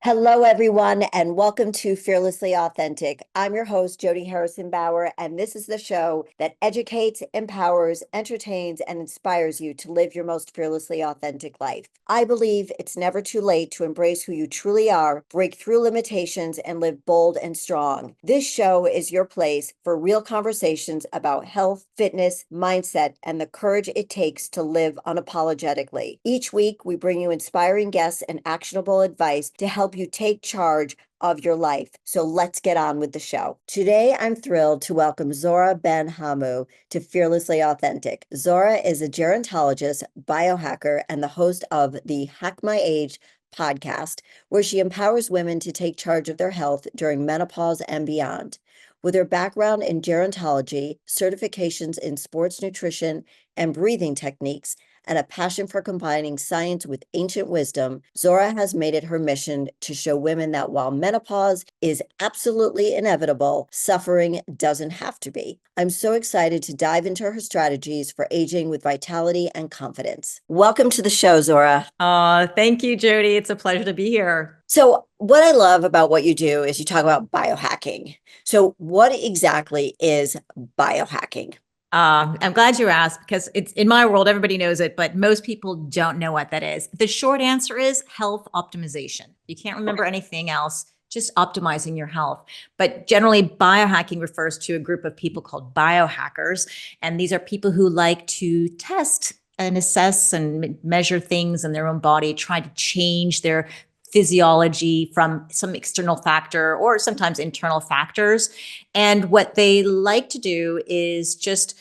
Hello, everyone, and welcome to Fearlessly Authentic. I'm your host, Jody Harrison Bauer, and this is the show that educates, empowers, entertains, and inspires you to live your most fearlessly authentic life. I believe it's never too late to embrace who you truly are, break through limitations, and live bold and strong. This show is your place for real conversations about health, fitness, mindset, and the courage it takes to live unapologetically. Each week, we bring you inspiring guests and actionable advice to help you take charge of your life. So let's get on with the show. Today, I'm thrilled to welcome Zora Benhamou to Fearlessly Authentic. Zora is a gerontologist, biohacker, and the host of the Hack My Age podcast, where she empowers women to take charge of their health during menopause and beyond. With her background in gerontology, certifications in sports nutrition and breathing techniques, and a passion for combining science with ancient wisdom, Zora has made it her mission to show women that while menopause is absolutely inevitable, suffering doesn't have to be. I'm so excited to dive into her strategies for aging with vitality and confidence. Welcome to the show, Zora. Thank you, Jody. It's a pleasure to be here. So, what I love about what you do is you talk about biohacking. So, what exactly is biohacking? I'm glad you asked because it's in my world, everybody knows it, but most people don't know what that is. The short answer is health optimization. You can't remember anything else, just optimizing your health. But generally, biohacking refers to a group of people called biohackers. And these are people who like to test and assess and measure things in their own body, try to change their physiology from some external factor or sometimes internal factors. And what they like to do is just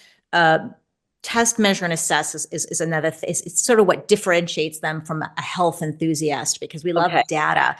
test, measure, and assess is another it's sort of what differentiates them from a health enthusiast, because we love data.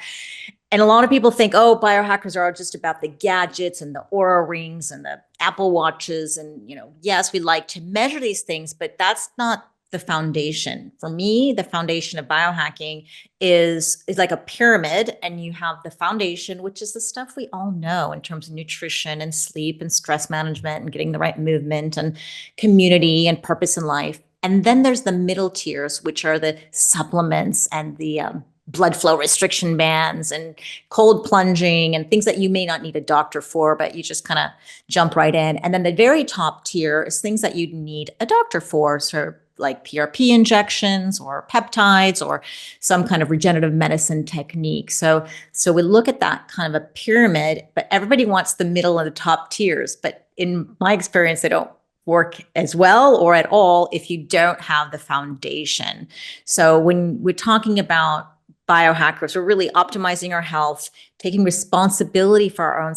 And a lot of people think, oh, biohackers are just about the gadgets and the Aura rings and the Apple watches. And, yes, we like to measure these things, but that's not the foundation. For me, the foundation of biohacking is like a pyramid, and you have the foundation, which is the stuff we all know in terms of nutrition and sleep and stress management and getting the right movement and community and purpose in life. And then there's the middle tiers, which are the supplements and the blood flow restriction bands and cold plunging and things that you may not need a doctor for, but you just kind of jump right in. And then the very top tier is things that you need a doctor for, so like PRP injections or peptides or some kind of regenerative medicine technique. So we look at that kind of a pyramid, but everybody wants the middle and the top tiers. But in my experience, they don't work as well or at all if you don't have the foundation. So when we're talking about biohackers, we're really optimizing our health, taking responsibility for our own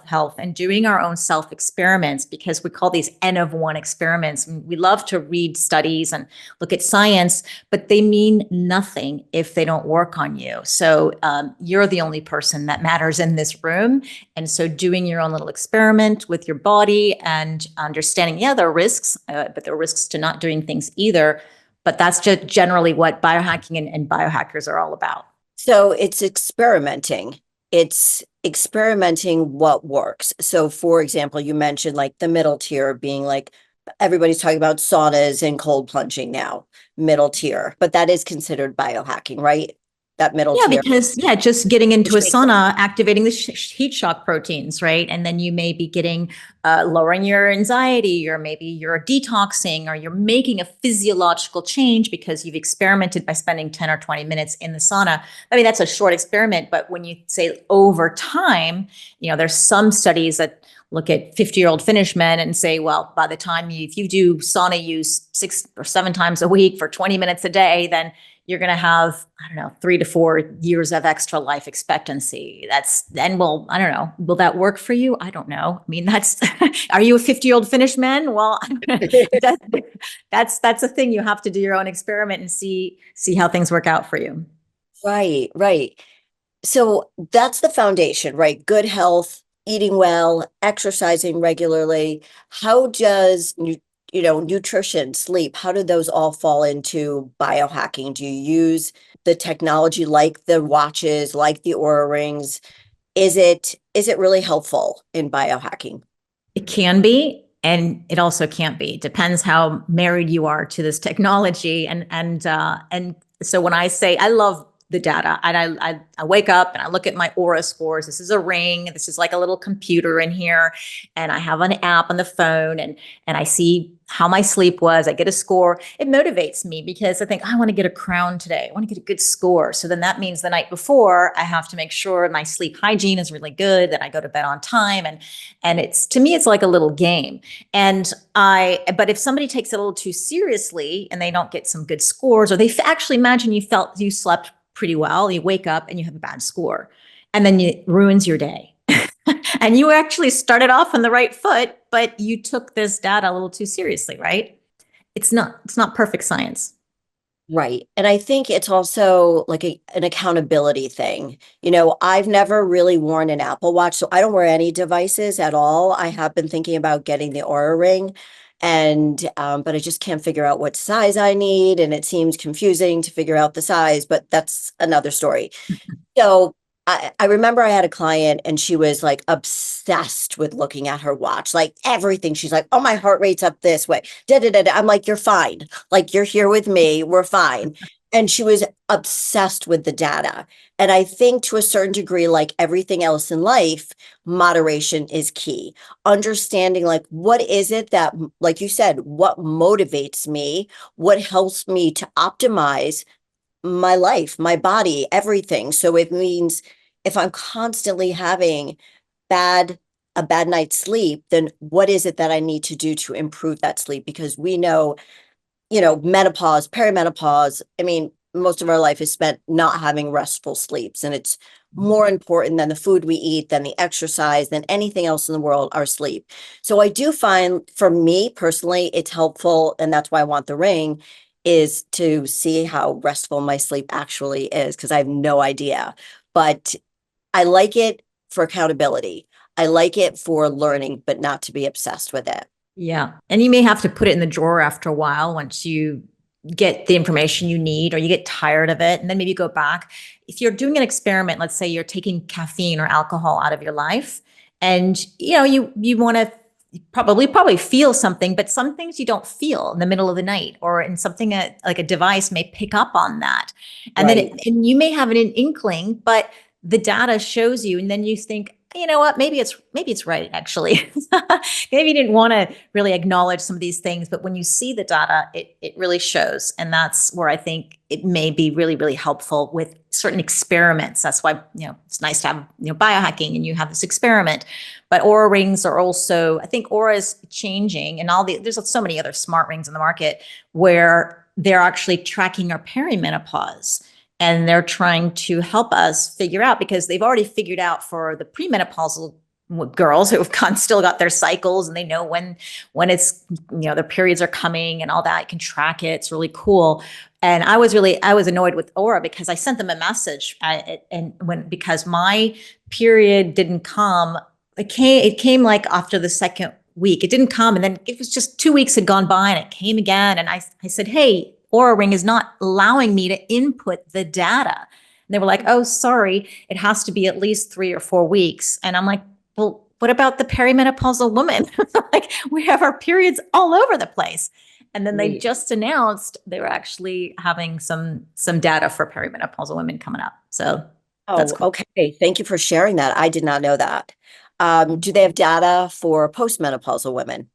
health, and doing our own self experiments, because we call these N of 1 experiments. We love to read studies and look at science, but they mean nothing if they don't work on you. So you're the only person that matters in this room. And so doing your own little experiment with your body and understanding, there are risks, but there are risks to not doing things either. But that's just generally what biohacking and biohackers are all about. So it's experimenting. It's experimenting what works. So, for example, you mentioned like the middle tier being like everybody's talking about saunas and cold plunging now, middle tier, but that is considered biohacking, right? That middle tier. Because just getting into a Which makes sense. sauna, activating the heat shock proteins, right? And then you may be getting lowering your anxiety, or maybe you're detoxing, or you're making a physiological change because you've experimented by spending 10 or 20 minutes in the sauna. I mean, that's a short experiment, but when you say over time, there's some studies that look at 50-year-old Finnish men and say, well, by the time if you do sauna use 6 or 7 times a week for 20 minutes a day, then you're going to have, 3 to 4 years of extra life expectancy. Well, I don't know. Will that work for you? I don't know. I mean, are you a 50-year-old Finnish man? Well, that's a thing. You have to do your own experiment and see how things work out for you. Right, right. So that's the foundation, right? Good health, eating well, exercising regularly. How does nutrition, sleep, how do those all fall into biohacking? Do you use the technology like the watches, like the Aura rings? Is it really helpful in biohacking? It can be, and it also can't be. It depends how married you are to this technology. And so when I say I love the data. And I wake up and I look at my Aura scores. This is a ring. This is like a little computer in here. And I have an app on the phone, and I see how my sleep was. I get a score. It motivates me because I think I want to get a crown today. I want to get a good score. So then that means the night before I have to make sure my sleep hygiene is really good, that I go to bed on time. And it's, to me, it's like a little game. But if somebody takes it a little too seriously and they don't get some good scores, or they actually imagine you slept pretty well, you wake up and you have a bad score, and then it ruins your day. And you actually started off on the right foot, but you took this data a little too seriously, right? It's not perfect science. Right. And I think it's also like an accountability thing. I've never really worn an Apple Watch, so I don't wear any devices at all. I have been thinking about getting the Aura Ring, but I just can't figure out what size I need, and it seems confusing to figure out the size, but that's another story. So I remember I had a client and she was like obsessed with looking at her watch, like everything. She's like, oh, my heart rate's up this way. Da, da, da, da. I'm like, you're fine. Like, you're here with me. We're fine. And she was obsessed with the data. And I think to a certain degree, like everything else in life, moderation is key. Understanding, like, what is it that, like you said, what motivates me, what helps me to optimize my life, my body, everything. So it means if I'm constantly having bad a bad night's sleep, then what is it that I need to do to improve that sleep? Because we know, menopause, perimenopause, I mean, most of our life is spent not having restful sleeps, and it's more important than the food we eat, than the exercise, than anything else in the world, our sleep. So I do find, for me personally, it's helpful, and that's why I want the ring, is to see how restful my sleep actually is, because I have no idea. But I like it for accountability. I like it for learning, but not to be obsessed with it. Yeah. And you may have to put it in the drawer after a while once you get the information you need, or you get tired of it. And then maybe go back. If you're doing an experiment, let's say you're taking caffeine or alcohol out of your life, and you want to probably feel something, but some things you don't feel in the middle of the night, or in something like a device may pick up on that. And Right. and you may have an inkling, but the data shows you, and then you think, you know what, maybe it's right, actually. Maybe you didn't want to really acknowledge some of these things, but when you see the data, it really shows. And that's where I think it may be really, really helpful with certain experiments. That's why, it's nice to have, biohacking, and you have this experiment. But Aura rings are also, I think Aura is changing, and there's so many other smart rings in the market where they're actually tracking our perimenopause. And they're trying to help us figure out, because they've already figured out for the premenopausal girls who have still got their cycles, and they know when it's, their periods are coming and all that. You can track it. It's really cool. And I was annoyed with Aura, because I sent them a message, because my period didn't come. It came like after the second week. It didn't come, and then it was just 2 weeks had gone by, and it came again. And I said, hey, Aura Ring is not allowing me to input the data. And they were like, oh, sorry, it has to be at least 3 or 4 weeks. And I'm like, well, what about the perimenopausal woman? Like, we have our periods all over the place. And then they just announced they were actually having some data for perimenopausal women coming up. So that's cool. Okay. Thank you for sharing that. I did not know that. Do they have data for postmenopausal women?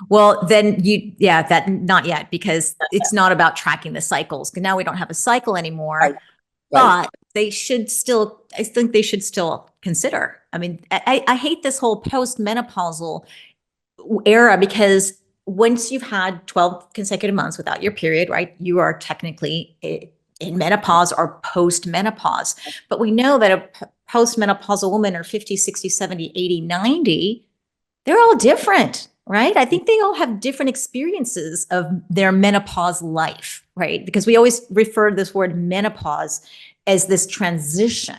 Well, then that not yet, because it's not about tracking the cycles. Because now we don't have a cycle anymore. Right. But I think they should still consider. I mean, I hate this whole postmenopausal era, because once you've had 12 consecutive months without your period, right, you are technically in menopause or post-menopause. But we know that a postmenopausal woman, or 50, 60, 70, 80, 90, they're all different, right? I think they all have different experiences of their menopause life, right? Because we always refer to this word menopause as this transition.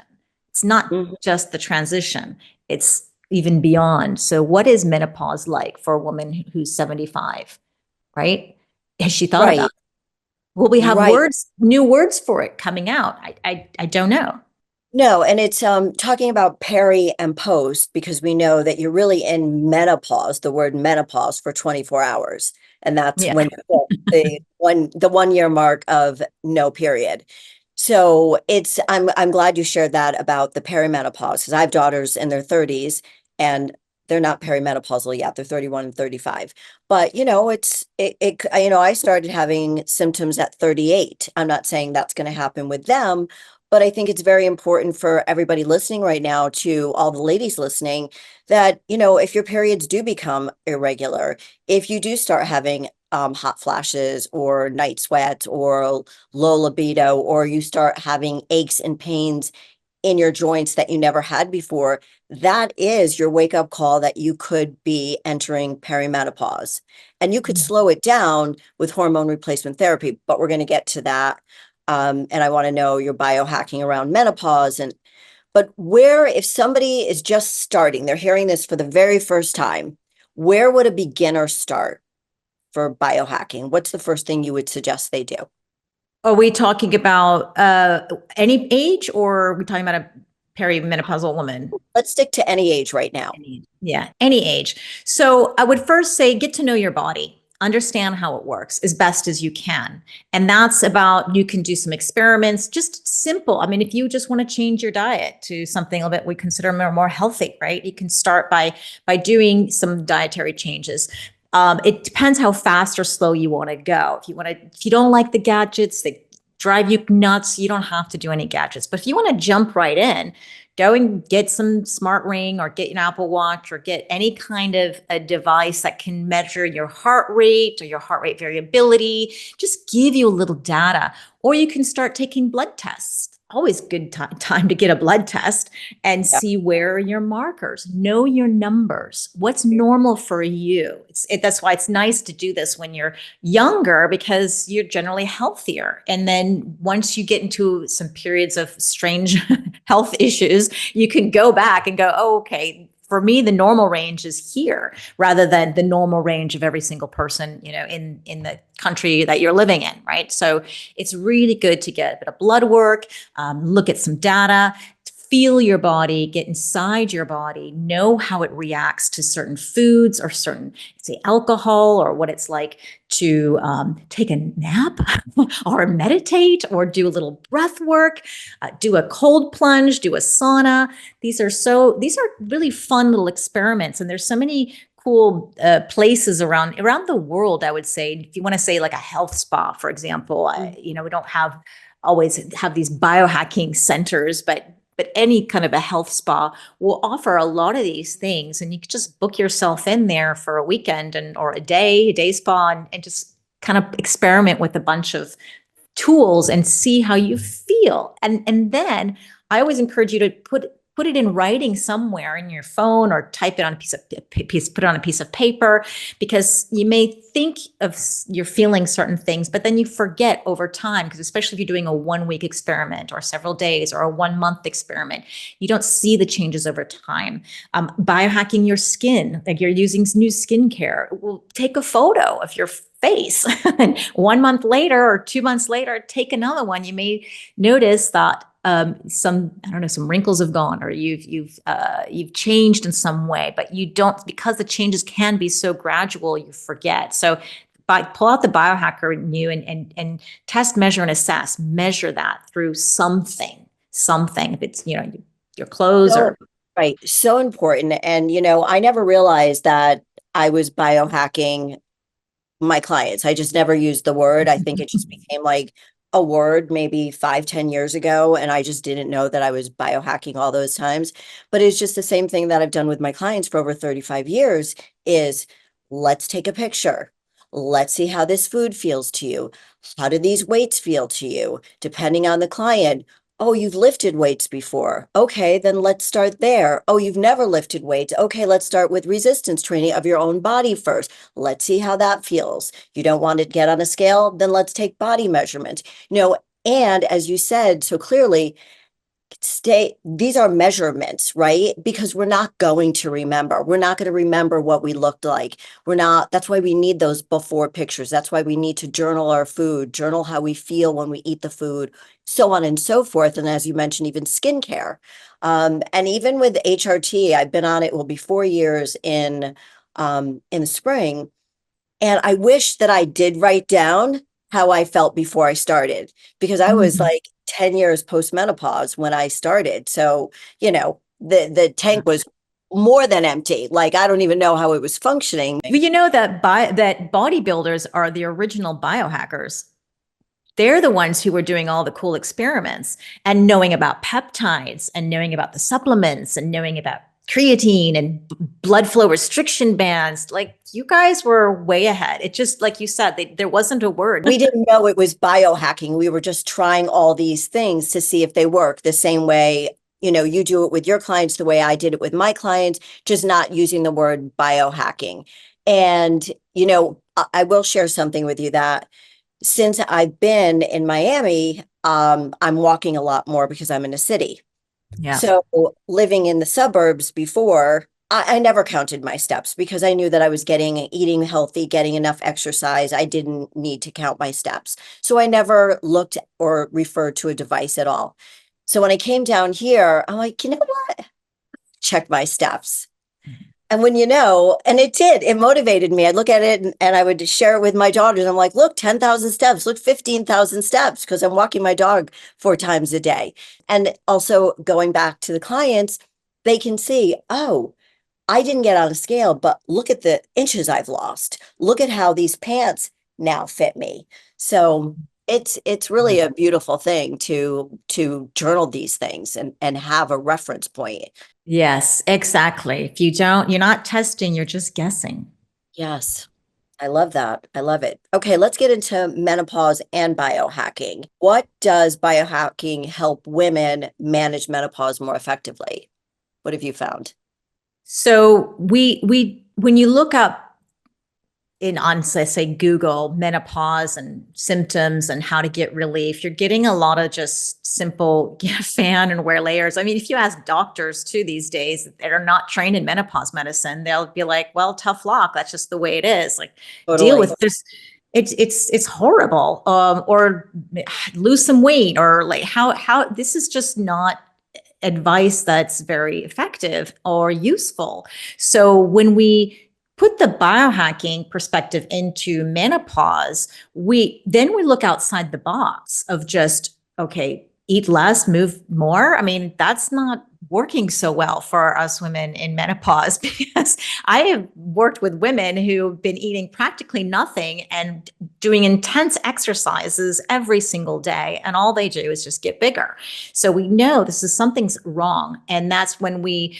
It's not just the transition, it's even beyond. So what is menopause like for a woman who's 75, right? Has she thought about it? Will we have new words for it coming out? I don't know. No, and it's talking about peri and post, because we know that you're really in menopause, the word menopause, for 24 hours. And that's when you hit the 1 year mark of no period. So I'm glad you shared that about the perimenopause because I have daughters in their 30s and they're not perimenopausal yet. They're 31 and 35. But I started having symptoms at 38. I'm not saying that's going to happen with them, but I think it's very important for everybody listening right now, to all the ladies listening, that, if your periods do become irregular, if you do start having hot flashes or night sweats or low libido, or you start having aches and pains in your joints that you never had before, that is your wake up call that you could be entering perimenopause. And you could slow it down with hormone replacement therapy, but we're going to get to that. And I want to know your biohacking around menopause. But if somebody is just starting, they're hearing this for the very first time, where would a beginner start for biohacking? What's the first thing you would suggest they do? Are we talking about any age, or are we talking about a perimenopausal woman? Let's stick to any age right now. Yeah, any age. So I would first say get to know your body, understand how it works as best as you can. And that's about, you can do some experiments, just simple. I mean, if you just want to change your diet to something a little bit we consider more healthy, right? You can start by doing some dietary changes. It depends how fast or slow you want to go. If you don't like the gadgets that drive you nuts, you don't have to do any gadgets. But if you want to jump right in, go and get some smart ring or get an Apple Watch or get any kind of a device that can measure your heart rate or your heart rate variability, just give you a little data. Or you can start taking blood tests. Always good time to get a blood test and Yeah. see where are your markers. Know your numbers. What's normal for you? That's why it's nice to do this when you're younger, because you're generally healthier. And then once you get into some periods of strange health issues, you can go back and go, oh, okay, for me, the normal range is here, rather than the normal range of every single person, in the country that you're living in, right? So it's really good to get a bit of blood work, look at some data, feel your body, get inside your body, know how it reacts to certain foods or certain, say, alcohol, or what it's like to take a nap or meditate or do a little breath work, do a cold plunge, do a sauna. These are really fun little experiments. And there's so many cool places around the world, I would say. If you want to say like a health spa, for example, we don't always have these biohacking centers, but any kind of a health spa will offer a lot of these things, and you can just book yourself in there for a weekend or a day spa, and just kind of experiment with a bunch of tools and see how you feel. And then I always encourage you to put it in writing somewhere in your phone, or type it on put it on a piece of paper, because you may think of you're feeling certain things, but then you forget over time, because especially if you're doing a 1 week experiment or several days or a 1 month experiment, you don't see the changes over time. Biohacking your skin, like you're using new skincare, well, take a photo of your face and 1 month later or 2 months later, take another one. You may notice that some wrinkles have gone, or you've changed in some way, but you don't, because the changes can be so gradual, you forget. So pull out the biohacker in you and test, measure, and assess. Measure that through something. If it's your clothes So, or right. So important. And, I never realized that I was biohacking my clients. I just never used the word. I think it just became like a word maybe 5, 10 years ago. And I just didn't know that I was biohacking all those times. But it's just the same thing that I've done with my clients for over 35 years is, let's take a picture. Let's see how this food feels to you. How do these weights feel to you? Depending on the client. Oh, you've lifted weights before. Okay, then let's start there. Oh, you've never lifted weights. Okay, let's start with resistance training of your own body first. Let's see how that feels. You don't want to get on a scale? Then let's take body measurement. And as you said so clearly, these are measurements, right? Because we're not going to remember. We're not going to remember what we looked like. That's why we need those before pictures. That's why we need to journal our food, journal how we feel when we eat the food, so on and so forth. And as you mentioned, even skincare. And even with HRT, I've been on it, will be 4 years in the spring. And I wish that I did write down how I felt before I started, because I was like 10 years post-menopause when I started. So, the tank was more than empty. Like, I don't even know how it was functioning. Well, you know that that bodybuilders are the original biohackers. They're the ones who were doing all the cool experiments and knowing about peptides and knowing about the supplements and knowing about creatine and blood flow restriction bands. Like, you guys were way ahead. It just, like you said, there wasn't a word. We didn't know it was biohacking. We were just trying all these things to see if they work the same way, you do it with your clients, the way I did it with my clients, just not using the word biohacking. And, I will share something with you that since I've been in Miami, I'm walking a lot more because I'm in a city. Yeah. So living in the suburbs before, I never counted my steps because I knew that I was eating healthy, getting enough exercise. I didn't need to count my steps. So I never looked or referred to a device at all. So when I came down here, I'm like, you know what? Check my steps. And when and it motivated me. I'd look at it and I would share it with my daughters. I'm like, look, 10,000 steps, look, 15,000 steps, because I'm walking my dog 4 times a day. And also going back to the clients, they can see, oh, I didn't get on a scale, but look at the inches I've lost. Look at how these pants now fit me. So it's really a beautiful thing to journal these things and have a reference point. Yes, exactly. If you don't, you're not testing, you're just guessing. Yes. I love that. I love it. Okay, let's get into menopause and biohacking. What does biohacking help women manage menopause more effectively? What have you found? So when you look up let's say Google menopause and symptoms and how to get relief, you're getting a lot of just simple get a fan and wear layers. I mean, if you ask doctors too these days that are not trained in menopause medicine, they'll be like, well, tough luck. That's just the way it is. Like, deal Totally. with this. It's horrible. Or lose some weight, or like how this is just not advice that's very effective or useful. So when we put the biohacking perspective into menopause, we look outside the box of just, okay, eat less, move more. I mean, that's not working so well for us women in menopause, because I have worked with women who've been eating practically nothing and doing intense exercises every single day. And all they do is just get bigger. So we know something's wrong. And that's when we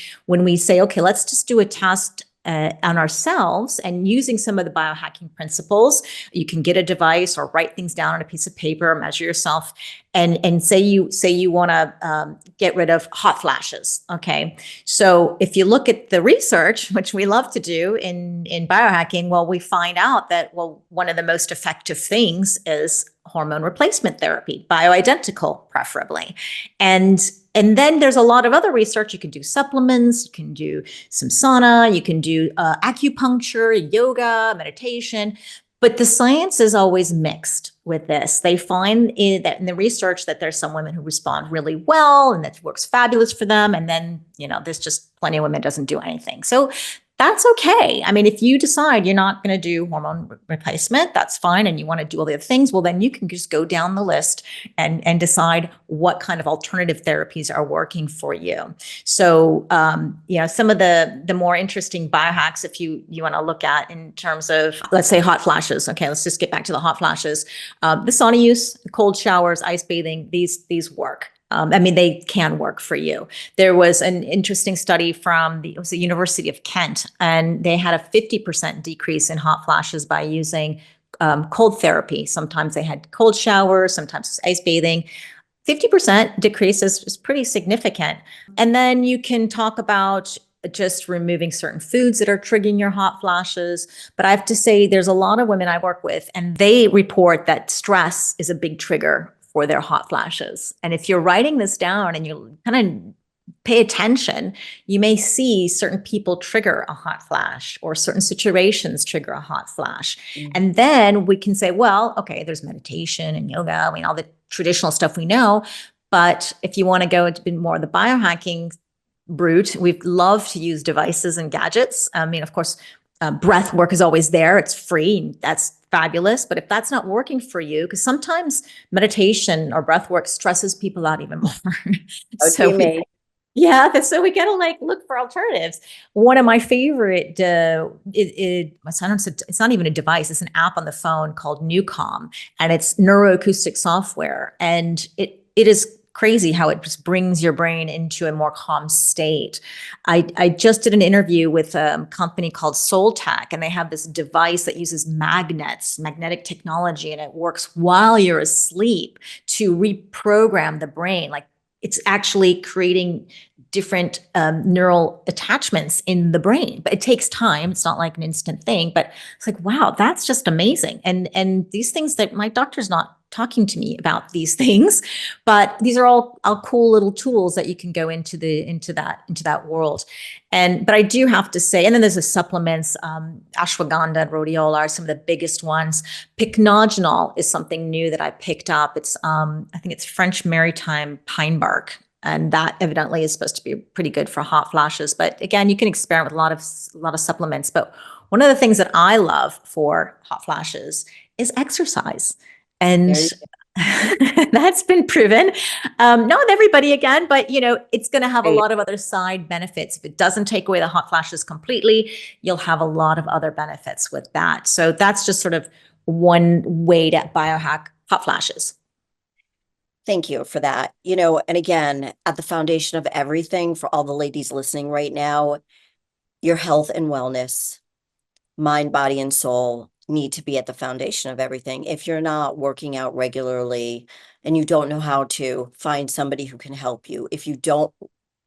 say, okay, let's just do a test on ourselves, and using some of the biohacking principles. You can get a device or write things down on a piece of paper, measure yourself, and say you want to get rid of hot flashes. Okay, so if you look at the research, which we love to do in biohacking, well, we find out that one of the most effective things is hormone replacement therapy, bioidentical preferably, and then there's a lot of other research. You can do supplements, you can do some sauna, you can do acupuncture, yoga, meditation, but the science is always mixed with this. They find that in the research that there's some women who respond really well and that works fabulous for them. And then, there's just plenty of women that doesn't do anything. So that's okay. I mean, if you decide you're not going to do hormone replacement, that's fine. And you want to do all the other things, well, then you can just go down the list and decide what kind of alternative therapies are working for you. So, some of the more interesting biohacks, if you want to look at in terms of, let's say, hot flashes. Okay, let's just get back to the hot flashes. The sauna use, cold showers, ice bathing, these work. I mean, they can work for you. There was an interesting study from the University of Kent, and they had a 50% decrease in hot flashes by using cold therapy. Sometimes they had cold showers, sometimes ice bathing. 50% decrease is pretty significant. And then you can talk about just removing certain foods that are triggering your hot flashes. But I have to say, there's a lot of women I work with, and they report that stress is a big trigger for their hot flashes. And if you're writing this down and you kind of pay attention, you may see certain people trigger a hot flash, or certain situations trigger a hot flash. Mm-hmm. And then we can say, well, okay, there's meditation and yoga, I mean, all the traditional stuff we know. But if you want to go into more of the biohacking route, we love to use devices and gadgets. I mean, of course, breath work is always there. It's free. That's fabulous. But if that's not working for you, because sometimes meditation or breath work stresses people out even more. That would be So me. yeah, so we gotta like look for alternatives. One of my favorite, it's not even a device; it's an app on the phone called Newcom, and it's neuroacoustic software, and it is crazy how it just brings your brain into a more calm state. I just did an interview with a company called Soltech, and they have this device that uses magnetic technology, and it works while you're asleep to reprogram the brain. Like it's actually creating different neural attachments in the brain, but it takes time. It's not like an instant thing, but it's like, wow, that's just amazing. And these things that my doctor's not talking to me about these things, but these are all cool little tools that you can go into that world. But I do have to say, and then there's the supplements, ashwagandha and rhodiola are some of the biggest ones. Pycnogenol is something new that I picked up. It's I think it's French maritime pine bark, and that evidently is supposed to be pretty good for hot flashes. But again, you can experiment with a lot of supplements. But one of the things that I love for hot flashes is exercise, and There you that's been proven. Not everybody again, but it's going to have a go. lot of other side benefits. If it doesn't take away the hot flashes completely, you'll have a lot of other benefits with that. So that's just sort of one way to biohack hot flashes. Thank you for that. And again, at the foundation of everything for all the ladies listening right now, your health and wellness, mind, body, and soul need to be at the foundation of everything. If you're not working out regularly and you don't know how to, find somebody who can help you. If you don't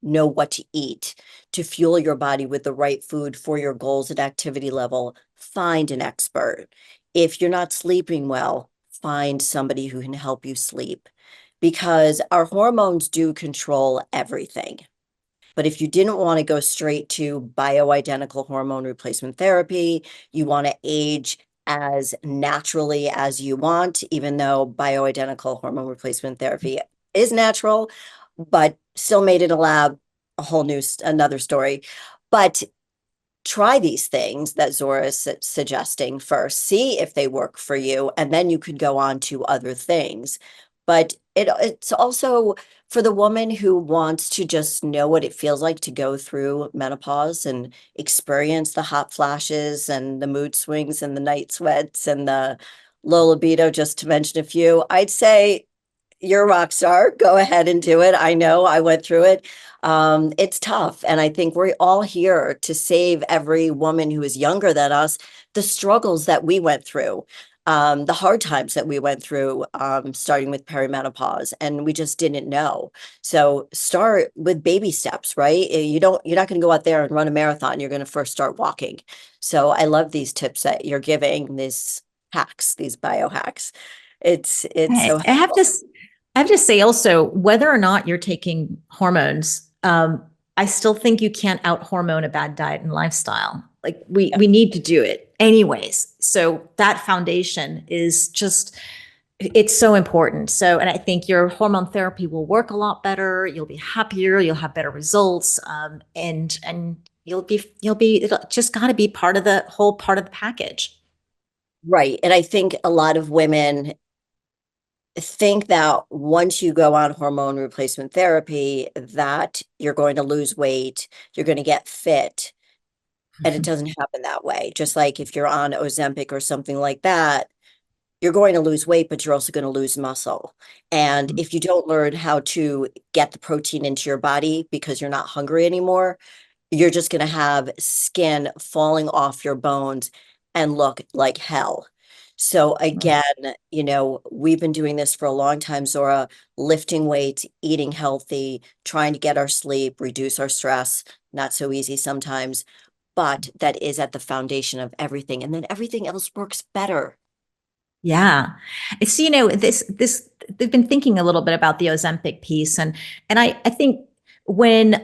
know what to eat to fuel your body with the right food for your goals and activity level, find an expert. If you're not sleeping well, find somebody who can help you sleep, because our hormones do control everything. But if you didn't want to go straight to bioidentical hormone replacement therapy, you want to age as naturally as you want, even though bioidentical hormone replacement therapy is natural, but still made in a lab, another story. But try these things that Zora is suggesting first, see if they work for you, and then you could go on to other things. But it's also for the woman who wants to just know what it feels like to go through menopause and experience the hot flashes and the mood swings and the night sweats and the low libido, just to mention a few. I'd say you're a rock star. Go ahead and do it. I know I went through it. It's tough. And I think we're all here to save every woman who is younger than us, the struggles that we went through, the hard times that we went through, starting with perimenopause, and we just didn't know. So start with baby steps, right? You're not going to go out there and run a marathon. You're going to first start walking. So I love these tips that you're giving, these hacks, these biohacks. It's I so I have to, I have to say also, whether or not you're taking hormones, I still think you can't out hormone a bad diet and lifestyle. Like we need to do it anyways. So that foundation is just, it's so important. So, and I think your hormone therapy will work a lot better. You'll be happier. You'll have better results. And it'll just got to be part of the whole part of the package. right. And I think a lot of women think that once you go on hormone replacement therapy, that you're going to lose weight, you're going to get fit. And it doesn't happen that way. Just like if you're on Ozempic or something like that, you're going to lose weight, but you're also going to lose muscle. And if you don't learn how to get the protein into your body because you're not hungry anymore, you're just going to have skin falling off your bones and look like hell. So again, we've been doing this for a long time, Zora, lifting weights, eating healthy, trying to get our sleep, reduce our stress. Not so easy sometimes, but that is at the foundation of everything. And then everything else works better. Yeah. It's, this, they've been thinking a little bit about the Ozempic piece. And I think when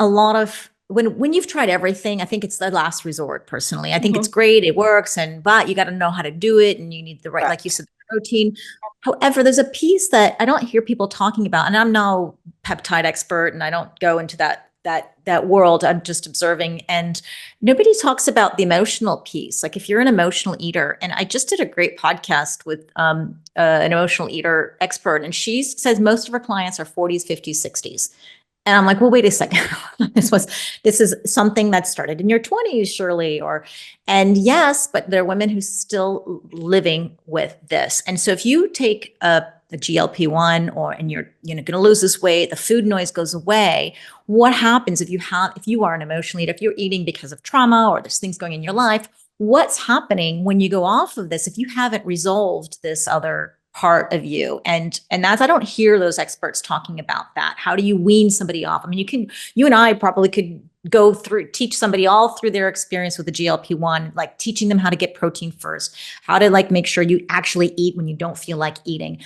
you've tried everything, I think it's the last resort personally. I think it's Mhm. great. It works. But you got to know how to do it. And you need the right, like you Correct. said, the protein. However, there's a piece that I don't hear people talking about, and I'm no peptide expert and I don't go into that that world. I'm just observing, and nobody talks about the emotional piece. Like if you're an emotional eater, and I just did a great podcast with an emotional eater expert, and she says most of her clients are 40s, 50s, 60s. And I'm like, well, wait a second. This is something that started in your 20s, surely, and yes, but there are women who still living with this. And so if you take a GLP-1 and you're going to lose this weight, the food noise goes away. What happens if you are an emotional eater, if you're eating because of trauma or there's things going in your life, what's happening when you go off of this if you haven't resolved this other part of you? And that's, I don't hear those experts talking about that. How do you wean somebody off? I mean, you and I probably could teach somebody all through their experience with the GLP-1, like teaching them how to get protein first, how to like make sure you actually eat when you don't feel like eating.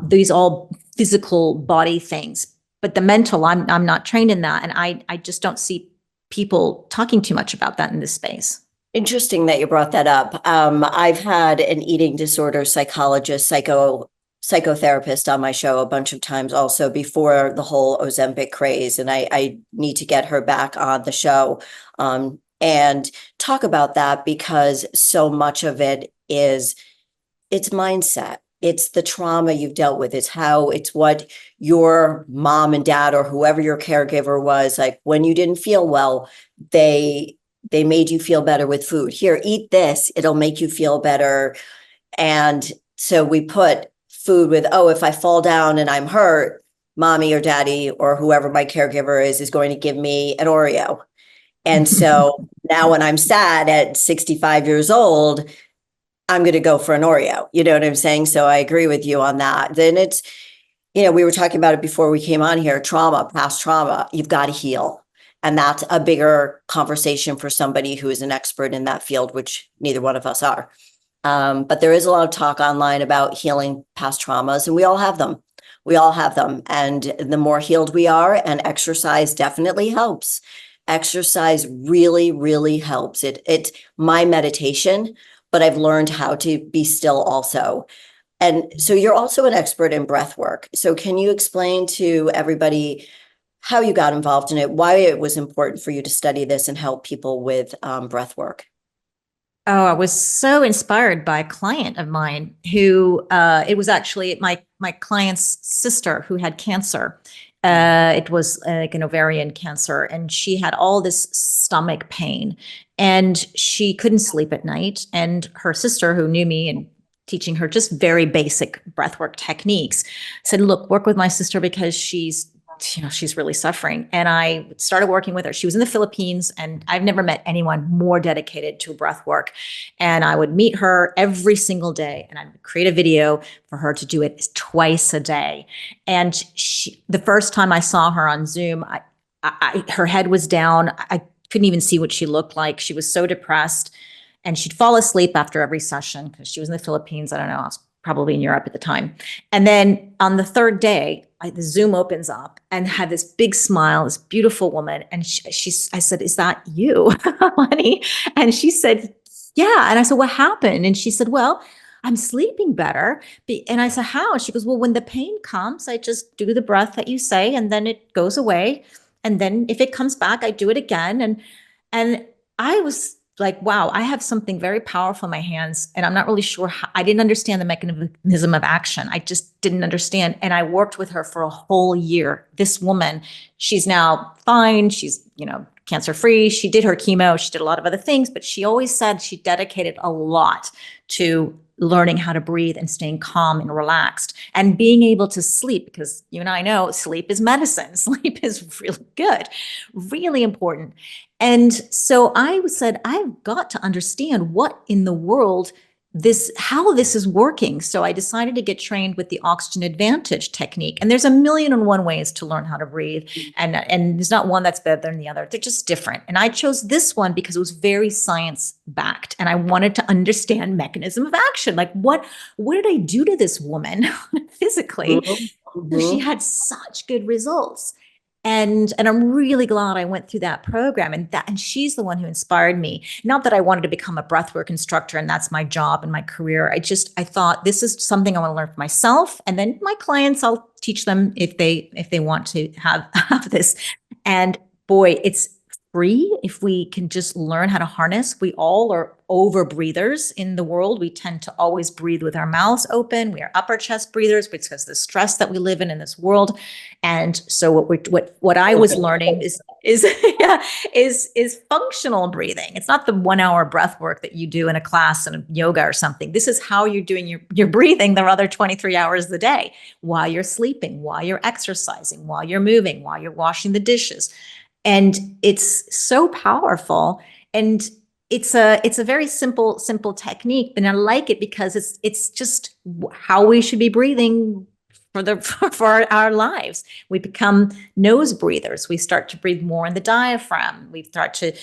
These all physical body things, but the mental, I'm not trained in that. And I just don't see people talking too much about that in this space. Interesting that you brought that up. I've had an eating disorder psychologist, psychotherapist on my show a bunch of times also before the whole Ozempic craze. And I need to get her back on the show and talk about that, because so much of it is, it's mindset. It's the trauma you've dealt with. It's what your mom and dad or whoever your caregiver was like when you didn't feel well, they made you feel better with food. Here, eat this, it'll make you feel better. And so we put food with, oh, if I fall down and I'm hurt, mommy or daddy or whoever my caregiver is going to give me an Oreo. And so now when I'm sad at 65 years old, I'm going to go for an Oreo. You know what I'm saying? So I agree with you on that. Then it's, we were talking about it before we came on here, trauma, past trauma, you've got to heal. And that's a bigger conversation for somebody who is an expert in that field, which neither one of us are. But there is a lot of talk online about healing past traumas, and we all have them. We all have them. And the more healed we are, and exercise definitely helps. Exercise really, really helps. It's my meditation, but I've learned how to be still also. And so you're also an expert in breath work. So can you explain to everybody how you got involved in it, why it was important for you to study this and help people with breath work? Oh, I was so inspired by a client of mine who, it was actually my client's sister who had cancer. It was like an ovarian cancer, and she had all this stomach pain, and she couldn't sleep at night. And her sister, who knew me and teaching her just very basic breathwork techniques, said, "Look, work with my sister because she's really suffering." And I started working with her. She was in the Philippines, and I've never met anyone more dedicated to breath work. And I would meet her every single day, and I'd create a video for her to do it twice a day. And the first time I saw her on Zoom, her head was down. I couldn't even see what she looked like. She was so depressed, and she'd fall asleep after every session because she was in the Philippines. I don't know. I was probably in Europe at the time. And then on the third day, the Zoom opens up and had this big smile, this beautiful woman. And I said, "Is that you, honey?" And she said, "Yeah." And I said, "What happened?" And she said, "Well, I'm sleeping better." And I said, "How?" She goes, "Well, when the pain comes, I just do the breath that you say, and then it goes away. And then if it comes back, I do it again." And I was like, wow, I have something very powerful in my hands, and I'm not really sure how. I didn't understand the mechanism of action. I just didn't understand. And I worked with her for a whole year. This woman, she's now fine. She's, cancer free. She did her chemo. She did a lot of other things, but she always said she dedicated a lot to learning how to breathe and staying calm and relaxed and being able to sleep, because you and I know sleep is medicine. Sleep is really good, really important. And so I said, I've got to understand what in the world how this is working. So I decided to get trained with the oxygen advantage technique. And there's 1,000,001 ways to learn how to breathe. And there's not one that's better than the other. They're just different. And I chose this one because it was very science backed. And I wanted to understand mechanism of action. Like what did I do to this woman physically? Mm-hmm. She had such good results. And I'm really glad I went through that program, and she's the one who inspired me. Not that I wanted to become a breathwork instructor and that's my job and my career. I thought this is something I want to learn for myself, and then my clients, I'll teach them if they want to have this. And boy, it's free if we can just learn how to harness. We all are over breathers in the world. We tend to always breathe with our mouths open. We are upper chest breathers because of the stress that we live in this world. And so what I was learning is yeah, is functional breathing. It's not the 1 hour breath work that you do in a class in yoga or something. This is how you're doing your breathing the other 23 hours a day, while you're sleeping, while you're exercising, while you're moving, while you're washing the dishes. And it's so powerful. And it's a very simple technique, and I like it because it's just how we should be breathing for our lives. We become nose breathers. We start to breathe more in the diaphragm. We start to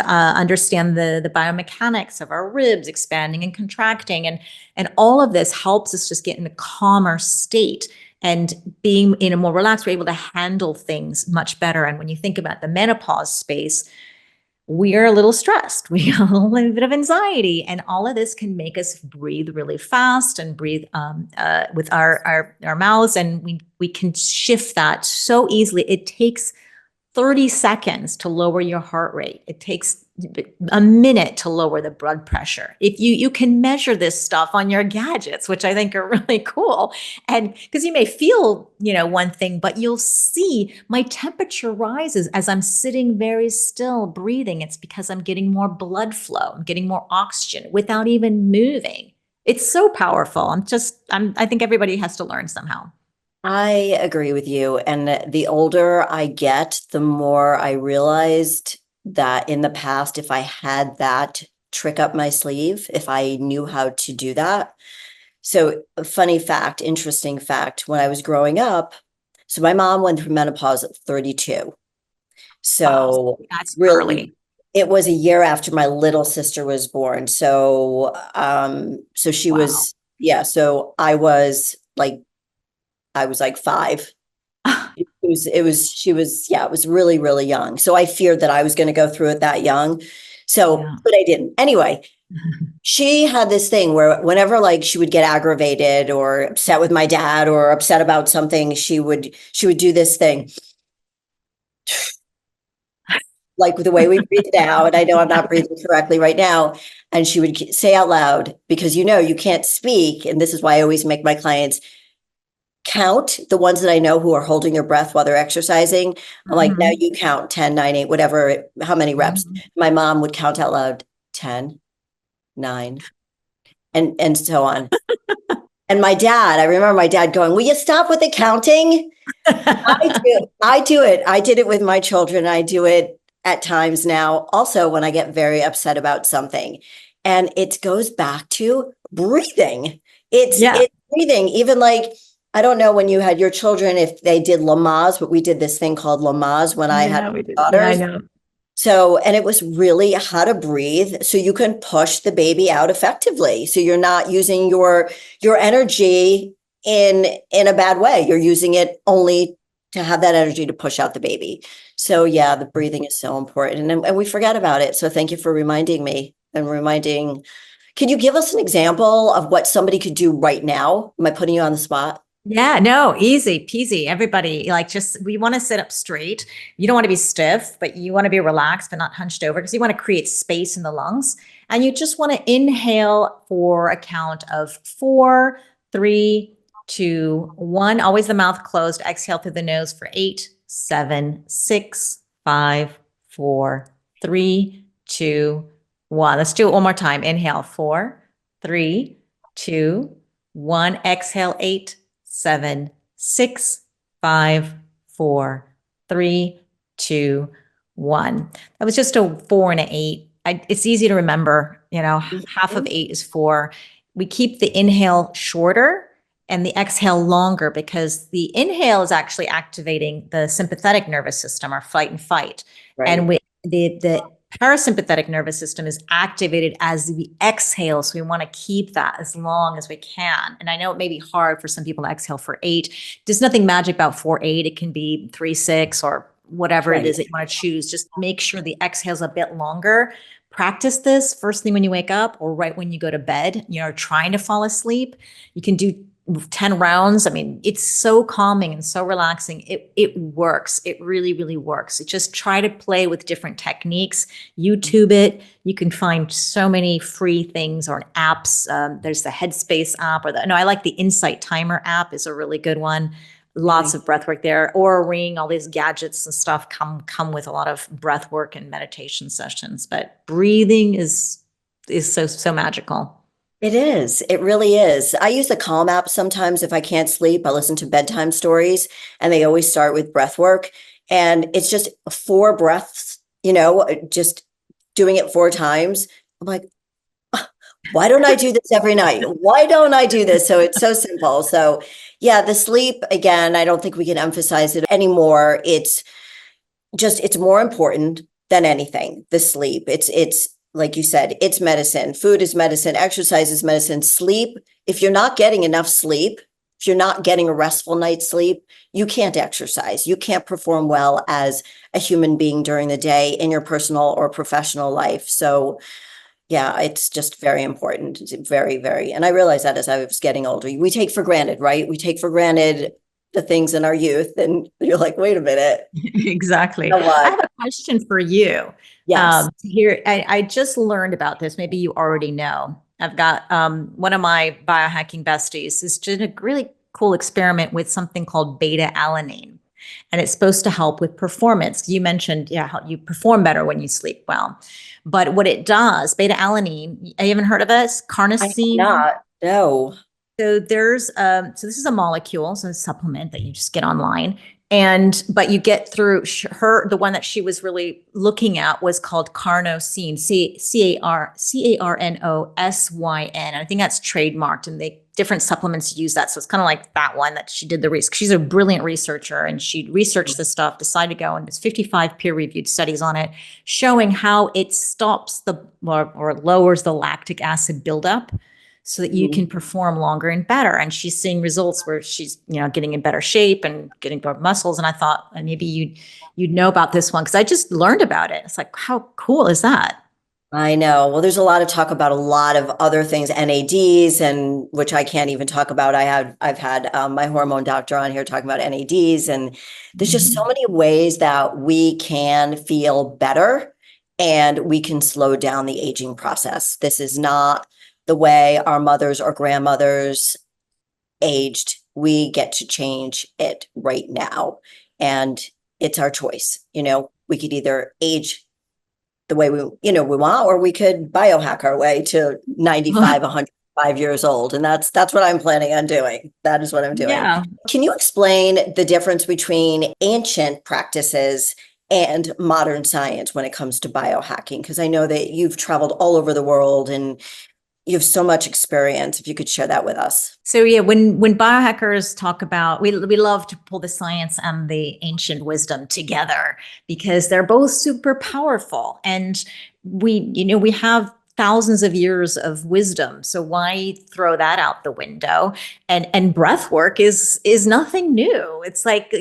understand the biomechanics of our ribs expanding and contracting, and all of this helps us just get in a calmer state. And being in a more relaxed, we're able to handle things much better. And when you think about the menopause space, we are a little stressed. We have a little bit of anxiety, and all of this can make us breathe really fast and breathe with our mouths, and we can shift that so easily. It takes 30 seconds to lower your heart rate. It takes a minute to lower the blood pressure. If you can measure this stuff on your gadgets, which I think are really cool. And because you may feel, one thing, but you'll see my temperature rises as I'm sitting very still breathing. It's because I'm getting more blood flow. I'm getting more oxygen without even moving. It's so powerful. I think everybody has to learn somehow. I agree with you. And the older I get, the more I realized that in the past, if I had that trick up my sleeve, if I knew how to do that. So, a funny fact, interesting fact, when I was growing up, so my mom went through menopause at 32. Wow, So, that's really, early. it was a year after my little sister was born. So, so she Wow. was, yeah, so I was like 5. She was, yeah, it was really, really young. So I feared that I was going to go through it that young. So, Yeah. but I didn't. Anyway, she had this thing where whenever like she would get aggravated or upset with my dad or upset about something, she would do this thing, like the way we breathe now. And I know I'm not breathing correctly right now. And she would say out loud, because you can't speak. And this is why I always make my clients count the ones that I know who are holding their breath while they're exercising. I'm like, now Mhm. you count 10, 9, 8, whatever, how many reps. Mhm. My mom would count out loud 10, 9, and so on. And my dad, I remember my dad going, will you stop with the counting? I do it. I did it with my children. I do it at times now, also when I get very upset about something. And it goes back to breathing. Yeah. It's breathing. Even like, I don't know when you had your children, if they did Lamaze, but we did this thing called Lamaze when I had Yeah, we did. Yeah, I daughters. know. So, and it was really how to breathe so you can push the baby out effectively. So you're not using your energy in a bad way. You're using it only to have that energy to push out the baby. So yeah, the breathing is so important, and we forget about it. So thank you for reminding me and reminding. Can you give us an example of what somebody could do right now? Am I putting you on the spot? Yeah, no, easy peasy. Everybody, we want to sit up straight. You don't want to be stiff, but you want to be relaxed, but not hunched over, because you want to create space in the lungs. And you just want to inhale for a count of 4, 3, 2, 1. Always the mouth closed. Exhale through the nose for 8, 7, 6, 5, 4, 3, 2, 1. Let's do it one more time. Inhale 4, 3, 2, 1. Exhale 8, 7, 6, 5, 4, 3, 2, 1. That was just a 4 and an 8. It's easy to remember, half of Mhm. 8 is 4. We keep the inhale shorter and the exhale longer, because the inhale is actually activating the sympathetic nervous system, our fight and fight. And Right. the parasympathetic nervous system is activated as we exhale. So we want to keep that as long as we can. And I know it may be hard for some people to exhale for 8. There's nothing magic about 4, 8. It can be 3, 6, or whatever it Right. is that you want to choose. Just make sure the exhale is a bit longer. Practice this first thing when you wake up or right when you go to bed, trying to fall asleep. You can do 10 rounds. I mean, it's so calming and so relaxing. It works. It really, really works. Just try to play with different techniques. YouTube it. You can find so many free things or apps. There's the Headspace app, or I like the Insight Timer app is a really good one. Lots of breath work there. Oura Ring, all these gadgets and stuff come with a lot of breath work and meditation sessions. But breathing is so magical. It is. It really is. I use the Calm app sometimes if I can't sleep. I listen to bedtime stories and they always start with breath work. And it's just 4 breaths, just doing it 4 times. I'm like, why don't I do this every night? Why don't I do this? So it's so simple. So yeah, the sleep, again, I don't think we can emphasize it anymore. It's more important than anything, the sleep. It's like you said, it's medicine. Food is medicine. Exercise is medicine. Sleep, if you're not getting enough sleep, if you're not getting a restful night's sleep, you can't exercise. You can't perform well as a human being during the day in your personal or professional life. So yeah, it's just very important. It's very, very, and I realized that as I was getting older, we take for granted, right? We take for granted the things in our youth, and you're like, wait a minute. Exactly. You know I what? have a question for you. Yes. Here, I just learned about this. Maybe you already know. I've got one of my biohacking besties is doing a really cool experiment with something called beta alanine. And it's supposed to help with performance. You mentioned, yeah, how you perform better when you sleep well. But what it does, beta alanine, you haven't heard of this? I have Carnosine. not. No. So so this is a molecule, so a supplement that you just get online. But you get through the one that she was really looking at was called carnosine, Carnosyn. I think that's trademarked, and different supplements use that. So it's kind of like that one that she did the research. She's a brilliant researcher, and she researched this stuff, decided to go, and there's 55 peer-reviewed studies on it, showing how it stops or lowers the lactic acid buildup, so that you can perform longer and better. And she's seeing results where she's, getting in better shape and getting more muscles. And I thought maybe you'd know about this one because I just learned about it. It's like, how cool is that? I know. Well, there's a lot of talk about a lot of other things, NADs, and which I can't even talk about. I've had my hormone doctor on here talking about NADs, and there's just so many ways that we can feel better and we can slow down the aging process. This is not the way our mothers or grandmothers aged. We get to change it right now, and it's our choice. We could either age the way we want, or we could biohack our way to 95, 105 years old. And that's what I'm planning on doing. That is what I'm doing. Yeah. Can you explain the difference between ancient practices and modern science when it comes to biohacking? Because I know that you've traveled all over the world and you have so much experience. If you could share that with us. So yeah, when biohackers talk about, we love to pull the science and the ancient wisdom together because they're both super powerful, and we have thousands of years of wisdom. So why throw that out the window? And breath work is nothing new. It's like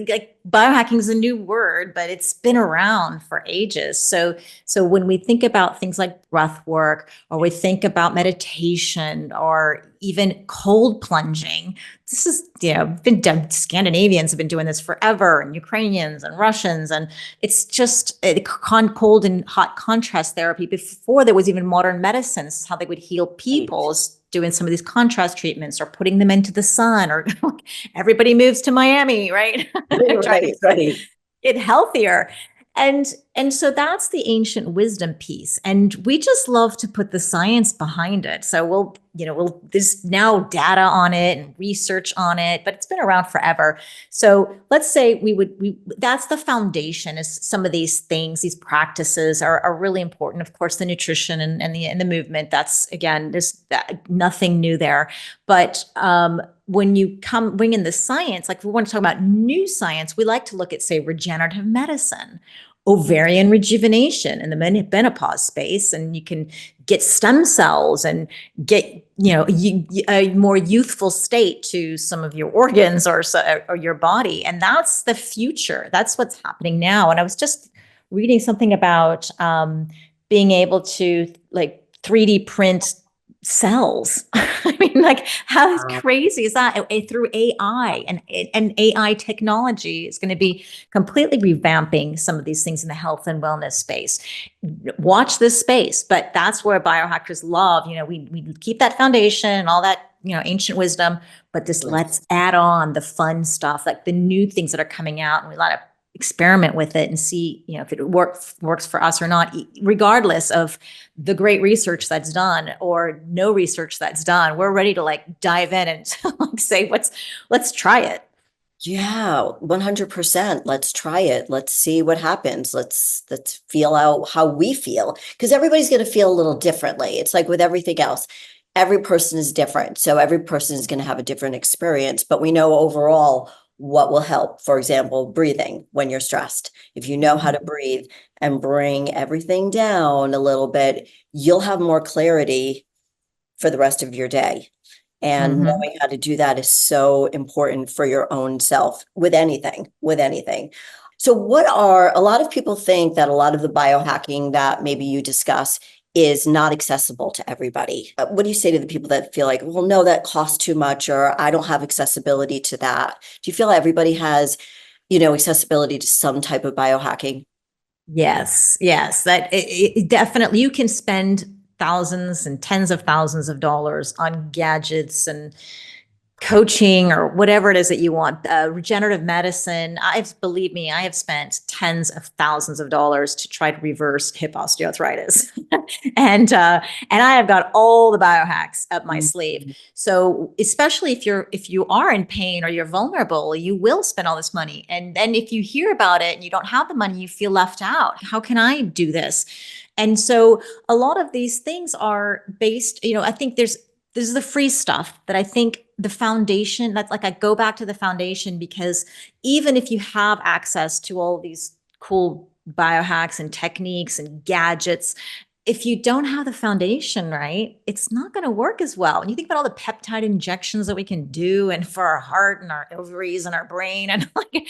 biohacking is a new word, but it's been around for ages. So when we think about things like breath work, or we think about meditation, or even cold plunging, this is, been done. Scandinavians have been doing this forever, and Ukrainians and Russians. And it's just cold and hot contrast therapy before there was even modern medicine. This is how they would heal people, is doing some of these contrast treatments or putting them into the sun, or everybody moves to Miami, right? Right. Get healthier. And so that's the ancient wisdom piece. And we just love to put the science behind it. So there's now data on it and research on it, but it's been around forever. So let's say that's the foundation. Is some of these things, these practices are really important. Of course, the nutrition and the movement, that's, again, there's nothing new there. But when you bring in the science, like we want to talk about new science, we like to look at, say, regenerative medicine, ovarian rejuvenation in the menopause space, and you can get stem cells and get a more youthful state to some of your organs or your body. And that's the future. That's what's happening now. And I was just reading something about being able to 3D print cells. I mean, Like, how Wow. crazy is that? Through AI and AI technology is going to be completely revamping some of these things in the health and wellness space. Watch this space, but that's where biohackers love. We keep that foundation and all that, ancient wisdom, but just let's add on the fun stuff, like the new things that are coming out, and we let it experiment with it and see, if it works for us or not, regardless of the great research that's done or no research that's done. We're ready to like dive in and like say, let's try it. Yeah, 100%. Let's try it. Let's see what happens. Let's feel out how we feel, because everybody's going to feel a little differently. It's like with everything else. Every person is different. So every person is going to have a different experience, but we know overall what will help. For example, breathing when you're stressed. If you know how to breathe and bring everything down a little bit, you'll have more clarity for the rest of your day. And Mm-hmm. knowing how to do that is so important for your own self with anything, with anything. So what are, a lot of people think that a lot of the biohacking that maybe you discuss is not accessible to everybody. What do you say to the people that feel like, well, no, that costs too much, or I don't have accessibility to that? Do you feel everybody has, accessibility to some type of biohacking? Yes, that it definitely, you can spend thousands and tens of thousands of dollars on gadgets and coaching or whatever it is that you want. Regenerative medicine. Believe me, I have spent tens of thousands of dollars to try to reverse hip osteoarthritis, and I have got all the biohacks up my sleeve. Mhm. So especially if you are in pain or you're vulnerable, you will spend all this money, and then if you hear about it and you don't have the money, you feel left out. How can I do this? And so a lot of these things are based. I think this is the free stuff that I think the foundation, that's like, I go back to the foundation, because even if you have access to all these cool biohacks and techniques and gadgets, if you don't have the foundation right, it's not going to work as well. And you think about all the peptide injections that we can do, and for our heart and our ovaries and our brain, and like,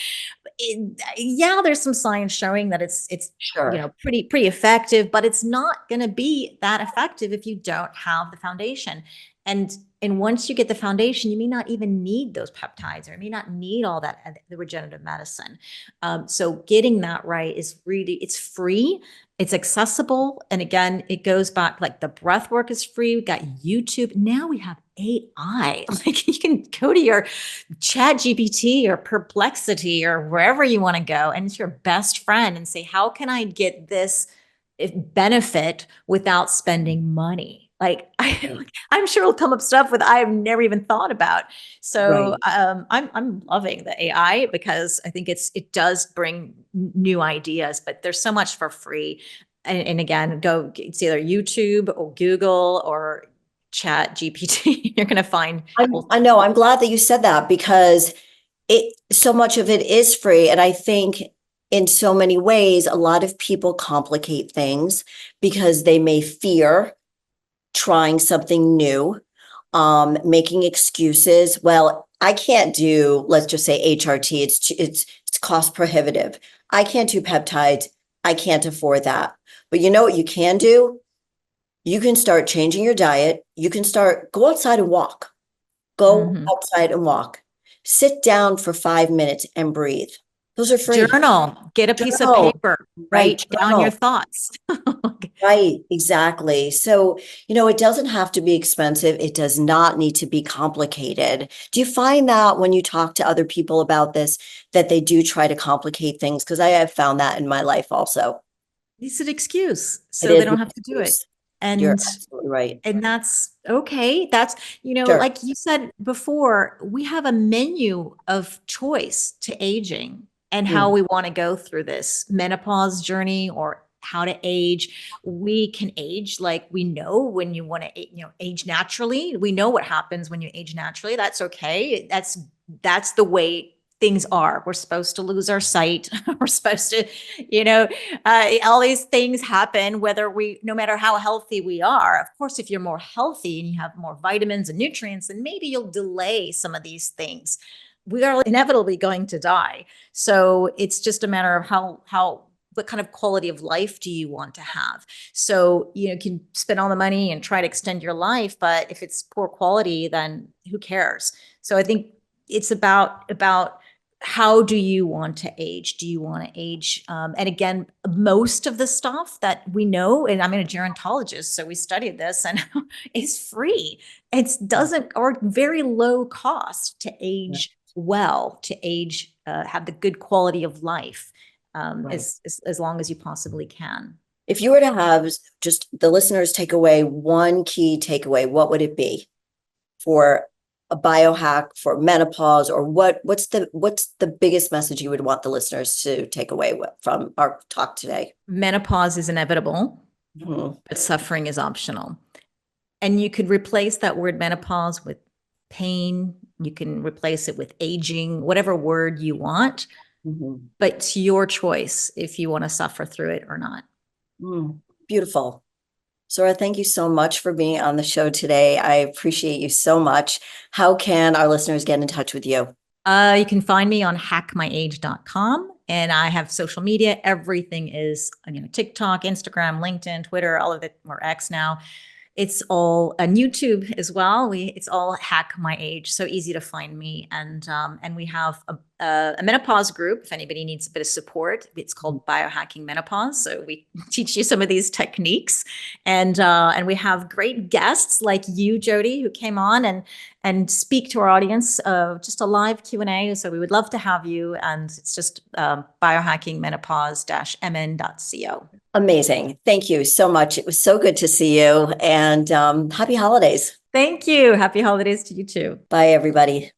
yeah, there's some science showing that it's Sure. pretty effective, but it's not going to be that effective if you don't have the foundation. And once you get the foundation, you may not even need those peptides, or you may not need all that, the regenerative medicine. So getting that right is really, it's free, it's accessible. And again, it goes back, like the breath work is free. We got YouTube. Now we have AI. Like, you can go to your Chat GPT or Perplexity or wherever you want to go, and it's your best friend, and say, how can I get this benefit without spending money? Like, Right. I'm sure it'll come up stuff with I've never even thought about. So Right. I'm loving the AI, because I think it does bring new ideas, but there's so much for free. And again, it's either YouTube or Google or Chat GPT. You're going to find. I know, I'm glad that you said that, because so much of it is free. And I think in so many ways, a lot of people complicate things because they may fear trying something new, making excuses. Well, I can't do, let's just say HRT. It's cost prohibitive. I can't do peptides. I can't afford that. But you know what you can do? You can start changing your diet. You can go outside and walk. Go Mhm. outside and walk. Sit down for 5 minutes and breathe. Those are free. Journal, get a piece of Journal, paper, right? write down your Journal. thoughts. Right, exactly. So, it doesn't have to be expensive. It does not need to be complicated. Do you find that when you talk to other people about this, that they do try to complicate things? Because I have found that in my life also. It's an excuse, It so they is an don't have to do it. excuse. You're And absolutely right. that's okay. That's, Sure. like you said before, we have a menu of choice to aging and how Mm. we want to go through this menopause journey, or how to age. We can age, like, we know when you want to, age naturally. We know what happens when you age naturally. That's okay. That's the way things are. We're supposed to lose our sight. We're supposed to, you know, all these things happen, no matter how healthy we are. Of course, if you're more healthy and you have more vitamins and nutrients, then maybe you'll delay some of these things. We are inevitably going to die. So it's just a matter of how what kind of quality of life do you want to have? So, you can spend all the money and try to extend your life, but if it's poor quality, then who cares? So I think it's about how do you want to age? Do you want to age? And again, most of the stuff that we know, and I'm a gerontologist, so we studied this, and is free. It doesn't, or very low cost to age well, to age, have the good quality of life, as long as you possibly can. If you were to have just the listeners take away one key takeaway, what would it be for a biohack for menopause, or what's the biggest message you would want the listeners to take away from our talk today? Menopause is inevitable, but suffering is optional. And you could replace that word menopause with pain. You can replace it with aging, whatever word you want, but it's your choice if you want to suffer through it or not. Beautiful. Zora, thank you so much for being on the show today. I appreciate you so much. How can our listeners get in touch with you? You can find me on hackmyage.com, and I have social media. Everything is, TikTok, Instagram, LinkedIn, Twitter, all of it, or X now. It's all on YouTube as well. It's all Hack My Age, so easy to find me. And we have a menopause group. If anybody needs a bit of support, it's called Biohacking Menopause. So we teach you some of these techniques, and we have great guests like you, Jody, who came on and speak to our audience. Just a live Q&A. So we would love to have you. And it's just biohackingmenopause-mn.co. Amazing. Thank you so much. It was so good to see you, and happy holidays. Thank you. Happy holidays to you too. Bye, everybody.